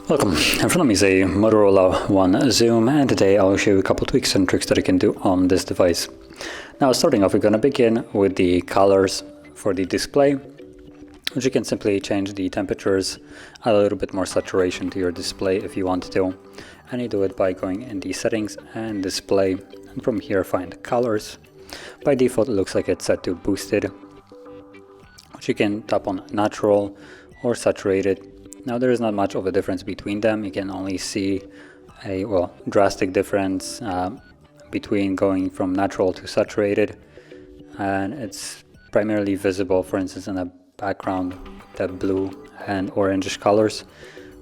Welcome, in front of me is a Motorola One Zoom, and today I'll show you a couple tweaks and tricks that you can do on this device. Now, starting off, we're going to begin with the colors for the display, which you can simply change the temperatures, add a little bit more saturation to your display if you want to, and you do it by going in the settings and display, and from here find colors. By default it looks like it's set to boosted, which you can tap on natural or saturated. Now there is not much of a difference between them. You can only see a drastic difference between going from natural to saturated, and it's primarily visible, for instance, in the background, the blue and orangish colors,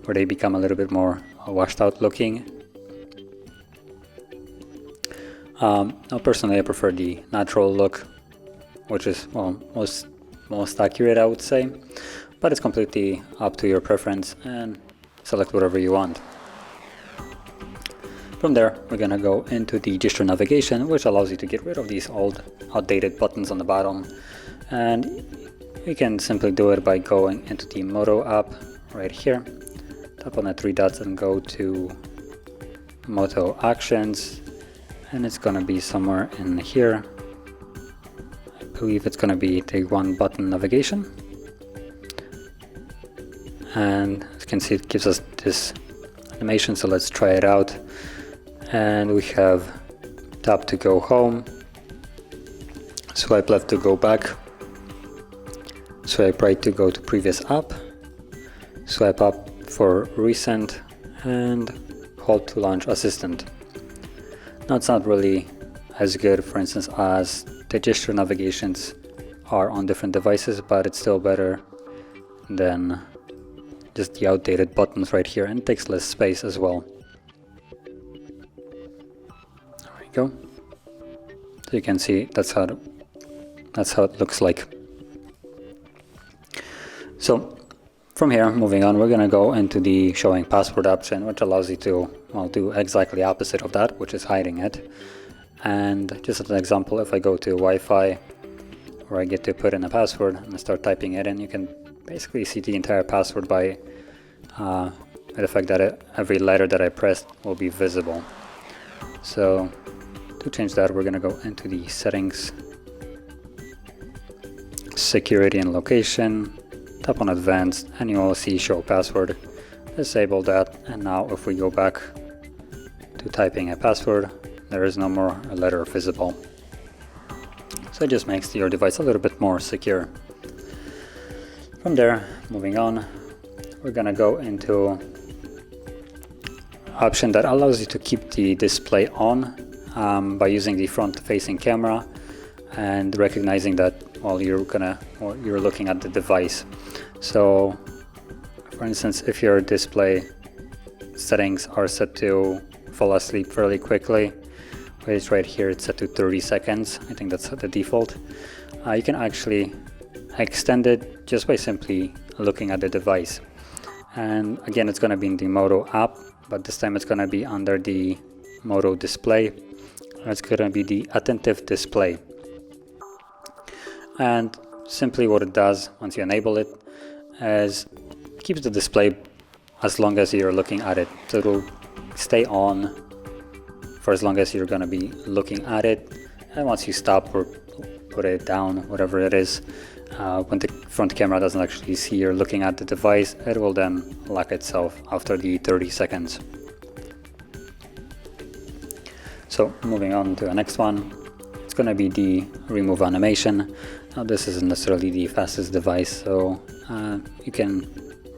where they become a little bit more washed out looking. Now personally I prefer the natural look, which is most accurate, I would say. But it's completely up to your preference, and select whatever you want. From there, we're going to go into the gesture navigation, which allows you to get rid of these old, outdated buttons on the bottom. And you can simply do it by going into the Moto app right here. Tap on the three dots and go to Moto Actions, and it's going to be somewhere in here. I believe it's going to be the one button navigation. And as you can see, it gives us this animation, so let's try it out. And we have tap to go home, swipe left to go back, swipe right to go to previous app, swipe up for recent, and hold to launch assistant. Now it's not really as good, for instance, as the gesture navigations are on different devices, but it's still better than just the outdated buttons right here, and it takes less space as well. There we go. So you can see that's how it looks like. So from here, moving on, we're going to go into the showing password option, which allows you to do exactly opposite of that, which is hiding it. And just as an example, if I go to Wi-Fi, where I get to put in a password and start typing it in, you can basically see the entire password by the fact that every letter that I pressed will be visible. So to change that, we're going to go into the settings, security and location, tap on advanced, and you will see show password. Disable that, and now if we go back to typing a password, there is no more letter visible. So it just makes your device a little bit more secure. From there, moving on, we're gonna go into option that allows you to keep the display on by using the front-facing camera and recognizing that you're looking at the device. So, for instance, if your display settings are set to fall asleep fairly quickly, which right here it's set to 30 seconds, I think that's the default, you can actually extend it just by simply looking at the device. And again, it's going to be in the Moto app, but this time it's going to be under the Moto display. It's going to be the attentive display. And simply what it does once you enable it is keeps the display as long as you're looking at it. So it will stay on for as long as you're going to be looking at it, and once you stop or put it down, whatever it is, when the front camera doesn't actually see you're looking at the device, it will then lock itself after the 30 seconds. So moving on to the next one, it's going to be the remove animation. Now this isn't necessarily the fastest device, so you can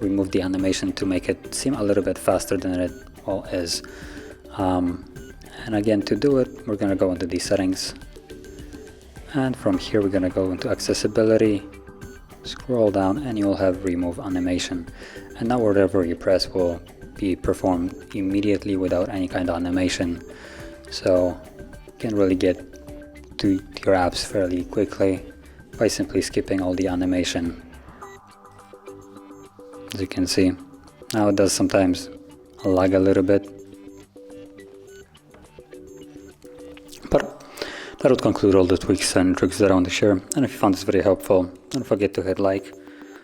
remove the animation to make it seem a little bit faster than it all is. And again, to do it, we're going to go into the settings, and from here we're going to go into accessibility, scroll down, and you'll have remove animation. And now whatever you press will be performed immediately without any kind of animation. So you can really get to your apps fairly quickly by simply skipping all the animation. As you can see, now it does sometimes lag a little bit. But That would conclude all the tweaks and tricks that I want to share, and if you found this video helpful, don't forget to hit like,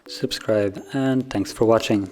subscribe, and thanks for watching.